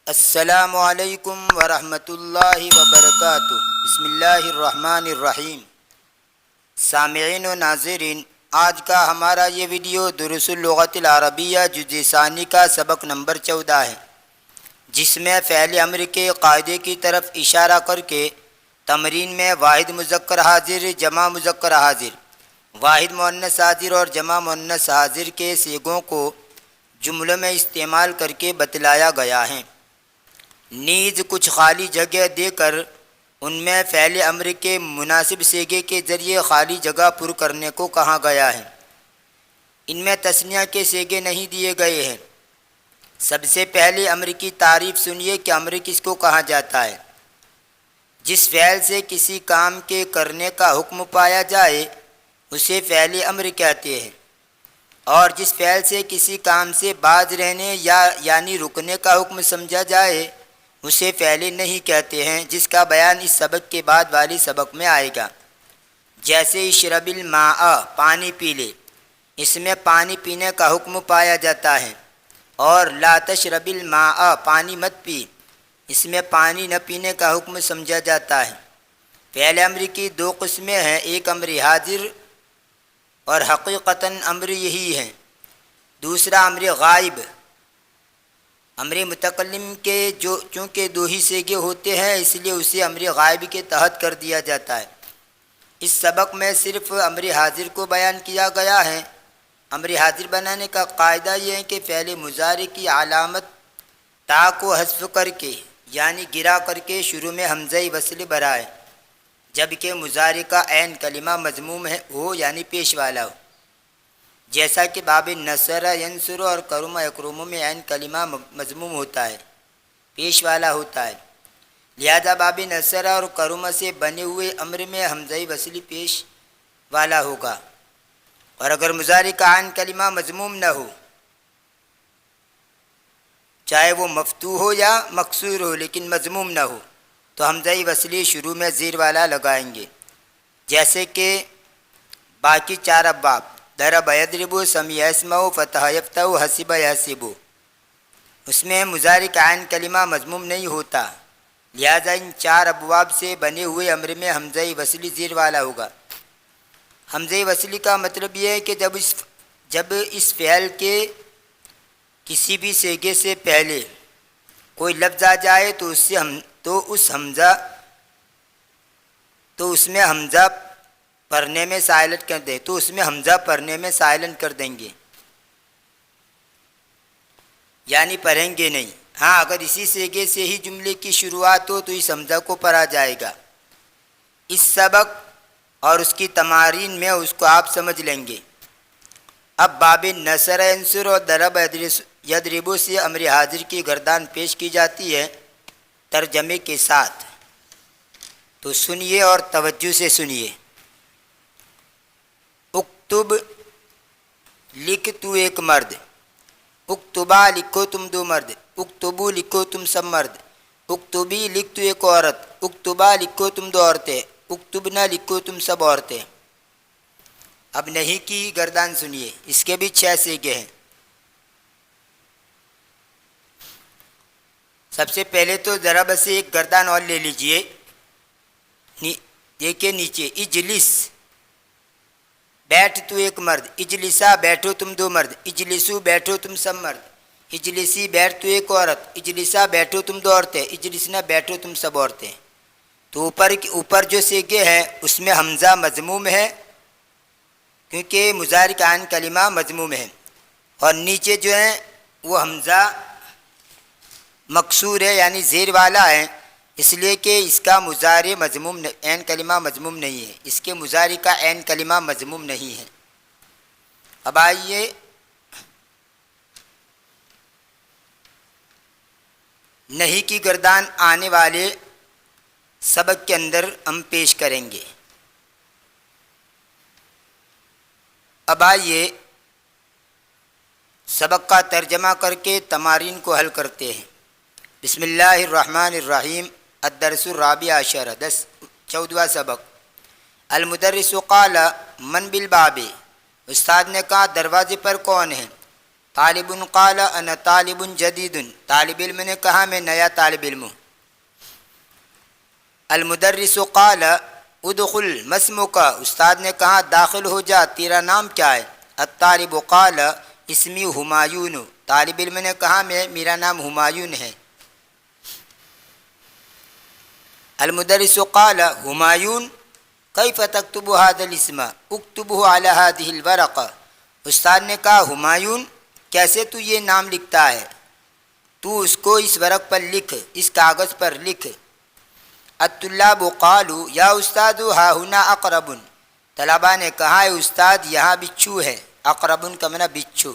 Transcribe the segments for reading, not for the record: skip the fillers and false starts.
السلام علیکم ورحمۃ اللہ وبرکاتہ۔ بسم اللہ الرحمن الرحیم۔ سامعین و ناظرین، آج کا ہمارا یہ ویڈیو دروس اللغت العربیہ جزء ثانی کا سبق نمبر 14 ہے، جس میں فعل امر کے قاعدے کی طرف اشارہ کر کے تمرین میں واحد مذکر حاضر، جمع مذکر حاضر، واحد مؤنث حاضر اور جمع مؤنث حاضر کے صیغوں کو جملوں میں استعمال کر کے بتلایا گیا ہے۔ نیز کچھ خالی جگہ دے کر ان میں فعل امر کے مناسب صیغے کے ذریعے خالی جگہ پر کرنے کو کہا گیا ہے۔ ان میں تثنیہ کے صیغے نہیں دیے گئے ہیں۔ سب سے پہلے امر کی تعریف سنیے کہ امر کس کو کہا جاتا ہے۔ جس فعل سے کسی کام کے کرنے کا حکم پایا جائے اسے فعل امر کہتے ہیں، اور جس فعل سے کسی کام سے باز رہنے یعنی رکنے کا حکم سمجھا جائے اسے فعل نہیں کہتے ہیں، جس کا بیان اس سبق کے بعد والی سبق میں آئے گا۔ جیسے اشرب الماء، پانی پی لے، اس میں پانی پینے کا حکم پایا جاتا ہے، اور لا تشرب الماء، پانی مت پی، اس میں پانی نہ پینے کا حکم سمجھا جاتا ہے۔ فعل امر کی دو قسمیں ہیں، ایک امر حاضر اور حقیقتاً امر یہی ہے، دوسرا امر غائب۔ امر متکلم کے چونکہ دو ہی صیغے ہوتے ہیں اس لیے اسے امر غائب کے تحت کر دیا جاتا ہے۔ اس سبق میں صرف امر حاضر کو بیان کیا گیا ہے۔ امر حاضر بنانے کا قاعدہ یہ ہے کہ فعل مضارع کی علامت تا کو حذف کر کے یعنی گرا کر کے شروع میں حمزہ وصل برائے، جبکہ مضارع کا عین کلمہ مضموم ہو یعنی پیش والا ہو، جیسا کہ باب نصر ینصر اور کرم یکرم میں عین کلمہ مضموم ہوتا ہے، پیش والا ہوتا ہے، لہذا باب نصر اور کرم سے بنے ہوئے امر میں حمزہ وصلی پیش والا ہوگا۔ اور اگر مضارع کا عین کلمہ مضموم نہ ہو، چاہے وہ مفتوح ہو یا مکسور ہو لیکن مضموم نہ ہو، تو حمزہ وصلی شروع میں زیر والا لگائیں گے، جیسے کہ باقی چار ابواب ضرب یضرب، سمع یسمع، فتح یفتح، حسب یحسب، اس میں مضارع کا عین کلمہ مضموم نہیں ہوتا، لہذا ان چار ابواب سے بنے ہوئے امر میں حمزہ وصلی زیر والا ہوگا۔ حمزہ وصلی کا مطلب یہ ہے کہ جب اس فعل کے کسی بھی صیغے سے پہلے کوئی لفظ آ جائے تو اس میں حمزہ پڑھنے میں سائلنٹ کر دیں، تو اس میں حمزہ پڑھنے میں سائلنٹ کر دیں گے، یعنی پڑھیں گے نہیں۔ ہاں اگر اسی صیغے سے ہی جملے کی شروعات ہو تو اس حمزہ کو پڑھا جائے گا۔ اس سبق اور اس کی تمارین میں اس کو آپ سمجھ لیں گے۔ اب باب نصر ینصر اور ضرب یضرب سے امر حاضر کی گردان پیش کی جاتی ہے ترجمے کے ساتھ، تو سنیے اور توجہ سے سنیے۔ اکتب، لکھ تو ایک مرد، اکتبا، لکھو تم دو مرد، اکتبو، لکھو تم سب مرد، اکتبی، لکھ تو ایک عورت، اکتبا، لکھو تم دو عورتیں، اکتبنا، لکھو تم سب عورتیں۔ اب نہیں کی گردان سنیے، اس کے بھی 6 صیغے ہیں۔ سب سے پہلے تو ضرب سے ایک گردان اور لے لیجئے، دیکھیں نیچے، اجلس، بیٹھ تو ایک مرد، اجلسا، بیٹھو تم دو مرد، اجلسو، بیٹھو تم سب مرد، اجلسی، بیٹھ تو ایک عورت، اجلسا، بیٹھو تم دو عورتیں، اجلسنا، بیٹھو تم سب عورتیں۔ تو اوپر جو صیغے ہیں اس میں حمزہ مضموم ہے کیونکہ مضارع کا عین کلمہ مضموم ہے، اور نیچے جو ہیں وہ حمزہ مکسور ہے یعنی زیر والا ہے، اس لیے کہ اس کا مضارع مضموم عین کلمہ مضموم نہیں ہے، اس کے مضارع کا عین کلمہ مضموم نہیں ہے۔ اب آئیے نہیں کی گردان آنے والے سبق کے اندر ہم پیش کریں گے۔ اب آئیے سبق کا ترجمہ کر کے تمارین کو حل کرتے ہیں۔ بسم اللہ الرحمن الرحیم۔ الدرس الرابع عشر، 14واں سبق۔ المدرس قال من بالباب، استاد نے کہا دروازے پر کون ہے؟ طالب قال انا طالب جدید، طالب علم نے کہا میں نیا طالب علم ہوں۔ المدرس قال ادخل ما اسمک، استاد نے کہا داخل ہو جا، تیرا نام کیا ہے؟ الطالب قال اسمی ہمایون، طالب علم نے کہا میرا نام ہمایون ہے۔ المدرس قال ہمایون کیف تکتب هذا الاسم اکتبه على هذه الورقة، استاد نے کہا ہمایون کیسے تو یہ نام لکھتا ہے، تو اس کو اس ورق پر لکھ، اس کاغذ پر لکھ۔ الطلاب قالوا یا استاد ها هنا اقرب، طلباء نے کہا اے استاد یہاں بچھو ہے، اقرب کا معنی بچھو،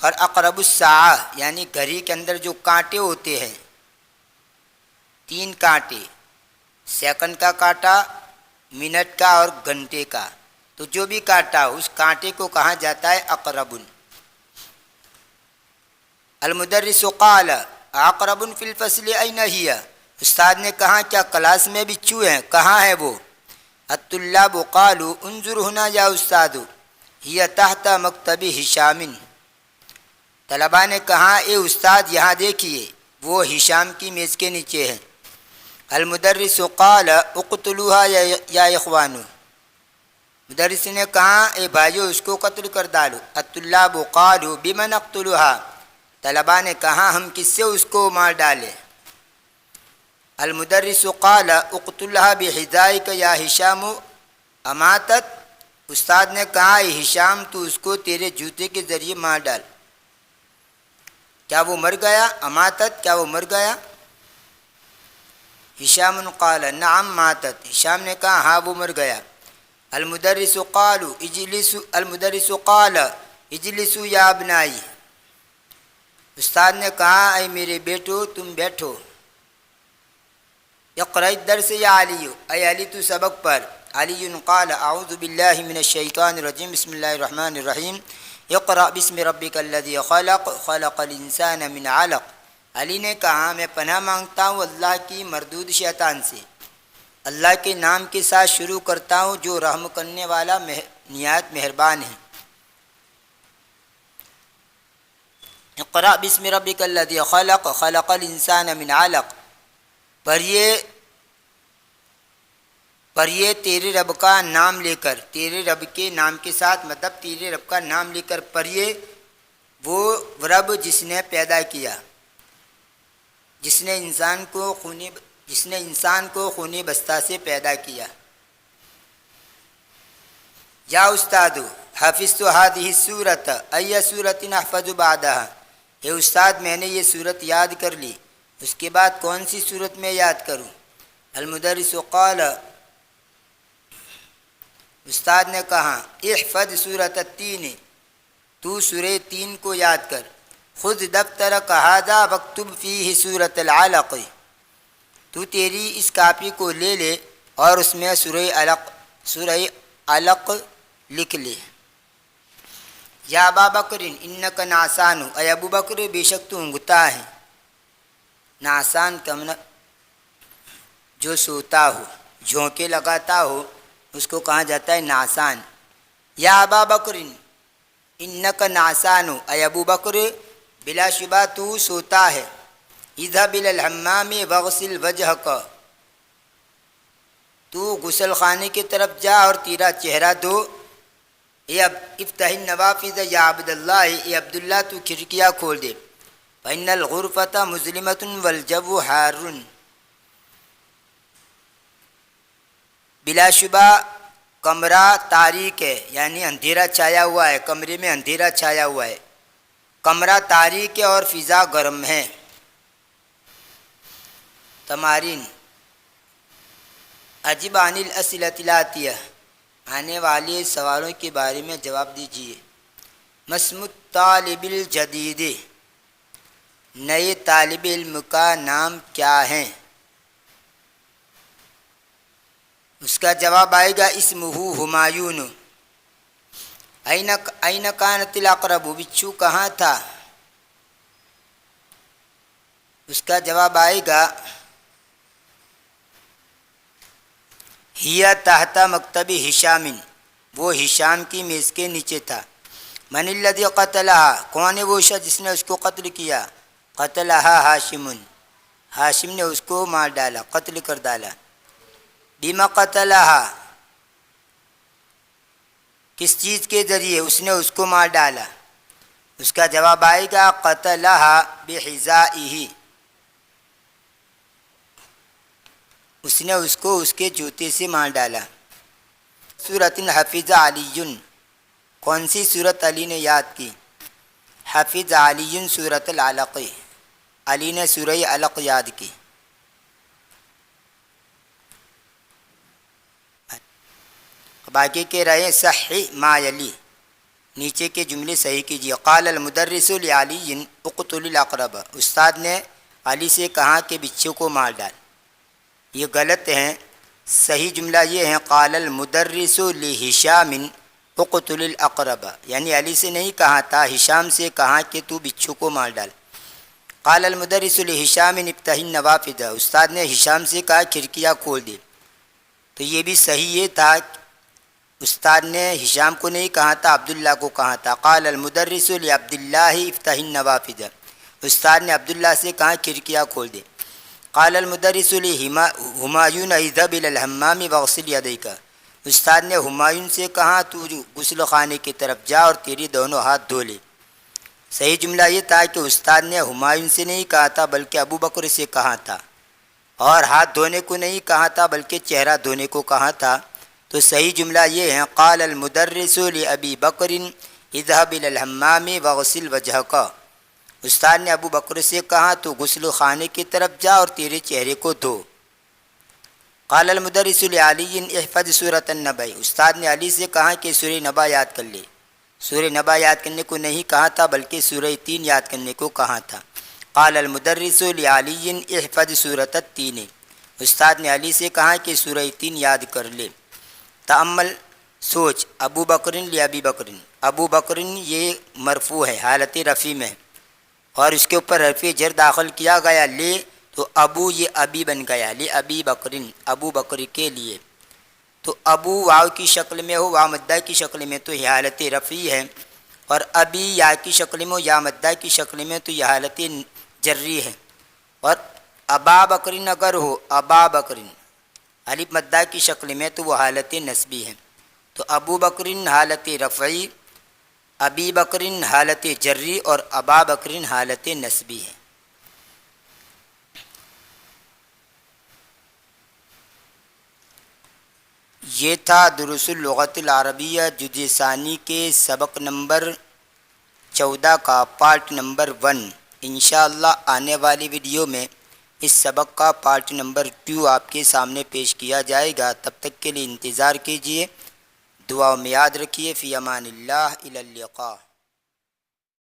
اور اقرب الساعہ یعنی گھڑی کے اندر جو کانٹے ہوتے ہیں، 3 کانٹے، سیکنڈ کا کانٹا، منٹ کا اور گھنٹے کا، تو جو بھی کانٹا اس کانٹے کو کہا جاتا ہے اقرب۔ المدرس قال اقرب فی الفصل این ہی، استاد نے کہا کیا کلاس میں بچھو ہیں، کہاں ہے وہ؟ الطلاب قالوا انظر هنا یا استاد ہی تحت مکتب ہشام، طلباء نے کہا اے استاد یہاں دیکھیے وہ ہشام کی میز کے نیچے ہے۔ المدرس قال اقتلوها یا اخوانو، مدرس نے کہا اے بھائیو اس کو قتل کر ڈالو۔ الطلاب قالوا بمن نقتلها، طلباء نے کہا ہم کس سے اس کو مار ڈالے؟ المدرس قال اقتلها بحذائک یا ہشام اماتت، استاد نے کہا اے ہشام تو اس کو تیرے جوتے کے ذریعے مار ڈال، کیا وہ مر گیا؟ اماتت کیا وہ مر گیا؟ ہشام قال نعم ماتت، ہشام نے کہا ہاں وہ مر گیا۔ المدرس قال اجلسوا یا ابنائی، استاد نے کہا اے میرے بیٹو تم بیٹھو۔ اقرأ الدرس یا علی، اے علی تو سبق پر۔ علی قال اعوذ باللہ من الشیطان الرجیم بسم اللہ الرحمن الرحیم اقرأ بسم ربک الذی خلق خلق الانسان من علق، علی نے کہا میں پناہ مانگتا ہوں اللہ کی مردود شیطان سے، اللہ کے نام کے ساتھ شروع کرتا ہوں جو رحم کرنے والا نہایت مہربان ہے۔ اقرأ بسم ربک الذی خلق خلق الانسان من علق، پڑھیے تیرے رب کا نام لے کر، تیرے رب کے نام کے ساتھ مطلب تیرے رب کا نام لے کر پڑھیے، وہ رب جس نے پیدا کیا، جس نے انسان کو خونی بستہ سے پیدا کیا۔ یا استاد حفظت هذه السورۃ ای سورۃ احفظ بعدها، اے استاد میں نے یہ سورت یاد کر لی، اس کے بعد کون سی سورت میں یاد کروں؟ المدرس قال، استاد نے کہا احفظ سورۃ التین، تو سورہ 3 کو یاد کر۔ خذ دفترک ھذا واکتب فیہ سورۃ العلق، تو تیری اس کاپی کو لے لے اور اس میں سورہ علق لکھ لے۔ یا ابا بکر انک نعسان، اے ابو بکر بے شک تو اونگتا ہے۔ نعسان کا معنی جو سوتا ہو، جھونکے لگاتا ہو، اس کو کہا جاتا ہے نعسان۔ یا ابا بکر انک نعسان، اے ابو بکر بلا شبہ تو سوتا ہے۔ اذهب الى الحمام واغسل وجهک، تو غسل خانے کی طرف جا اور تیرا چہرہ دھو۔ افتح النوافذ یا عبد اللہ، اے عبداللہ تو کھڑکیاں کھول دے۔ فإن الغرفة مظلمة والجو حار، بلا شبہ کمرہ تاریک ہے، یعنی اندھیرا چھایا ہوا ہے، کمرے میں اندھیرا چھایا ہوا ہے، کمرہ تاریک ہے اور فضا گرم ہے۔ تمارین عجب عن الاسئلۃ الاتیہ، آنے والے سوالوں کے بارے میں جواب دیجیے۔ مسم الطالب الجدید، نئے طالب علم کا نام کیا ہے؟ اس کا جواب آئے گا اسمہ ہمایون۔ این کانت الاقرب، بچھو کہاں تھا؟ اس کا جواب آئے گا ہی تحت مکتب ہشام، وہ ہشام کی میز کے نیچے تھا۔ من الذی قتلها، کون ہے وہ شخص جس نے اس کو قتل کیا؟ قتلها ہاشم، ہاشم نے اس کو مار ڈالا، قتل کر ڈالا۔ بما قتلها، کس چیز کے ذریعے اس نے اس کو مار ڈالا؟ اس کا جواب آئے گا قتلها بحذائه، اس نے اس کو اس کے جوتے سے مار ڈالا۔ سورۃ حفظ علی، کون سی سورت علی نے یاد کی؟ حفظ علی سورۃ العلق، علی نے سورہ علق یاد کی۔ باقی کہہ رہے ہیں صحیح ما یلی، نیچے کے جملے صحیح کیجیے۔ قال المدرس لعلی اقتل الاقرب، استاد نے علی سے کہا کہ بچھو کو مار ڈال، یہ غلط ہیں۔ صحیح جملہ یہ ہے قال المدرس لہشام اقتل الاقرب، یعنی علی سے نہیں کہا تھا، ہشام سے کہا کہ تو بچھو کو مار ڈال۔ قال المدرس لہشام افتح النوافذ، استاد نے ہشام سے کہا کھڑکیاں کھول دے، تو یہ بھی صحیح یہ تھا، استاد نے ہشام کو نہیں کہا تھا، عبداللہ کو کہا تھا۔ قال المدرس لعبداللہ افتح النوافذ، استاد نے عبداللہ سے کہا کھڑکیاں کھول دے۔ قال المدرس لہمایون اذهب الى الحمام واغسل یدیک، استاد نے ہمایون سے کہا تو غسل خانے کی طرف جا اور تیری دونوں ہاتھ دھو لے۔ صحیح جملہ یہ تھا کہ استاد نے ہمایون سے نہیں کہا تھا بلکہ ابو بکر سے کہا تھا، اور ہاتھ دھونے کو نہیں کہا تھا بلکہ چہرہ دھونے کو کہا تھا۔ تو صحیح جملہ یہ ہے قال المدرس لابی بکر اذهب الى الحمام واغسل وجهک، استاد نے ابو بکر سے کہا تو غسل خانے کی طرف جا اور تیرے چہرے کو دھو۔ قال المدرس لعلی احفظ سورۃ النبأ، استاد نے علی سے کہا کہ سورہ نبأ یاد کر لے، سورہ نبأ یاد کرنے کو نہیں کہا تھا بلکہ سورہ تین یاد کرنے کو کہا تھا۔ قال المدرس لعلی احفظ سورۃ التین، استاد نے علی سے کہا کہ سورہ تین یاد کر لے۔ تأمل، سوچ، ابو بکر لابی بکر، ابو بکر یہ مرفوع ہے، حالت رفیع میں، اور اس کے اوپر حرف جر داخل کیا گیا لے، تو ابو یہ ابی بن گیا، لے ابی بکرن، ابو بکر کے لیے۔ تو ابو واو کی شکل میں ہو، واو مدہ کی شکل میں تو یہ حالت رفیع ہے، اور ابی یا کی شکل میں ہو یا مدہ کی شکل میں تو یہ حالت جری ہے، اور ابا بکرن اگر ہو، ابا بکرن الف مدہ کی شکل میں تو وہ حالت نسبی ہے۔ تو ابو بکرن حالت رفعی، ابی بکرن حالت جری، اور ابا بکرن حالت نسبی ہے۔ یہ تھا دروس اللغت العربیہ جزء ثانی کے سبق نمبر 14 کا پارٹ نمبر 1۔ انشاءاللہ آنے والی ویڈیو میں اس سبق کا پارٹ نمبر 2 آپ کے سامنے پیش کیا جائے گا۔ تب تک کے لیے انتظار کیجیے، دعاؤں میں یاد رکھیے۔ فی امان اللہ، الی اللقاء۔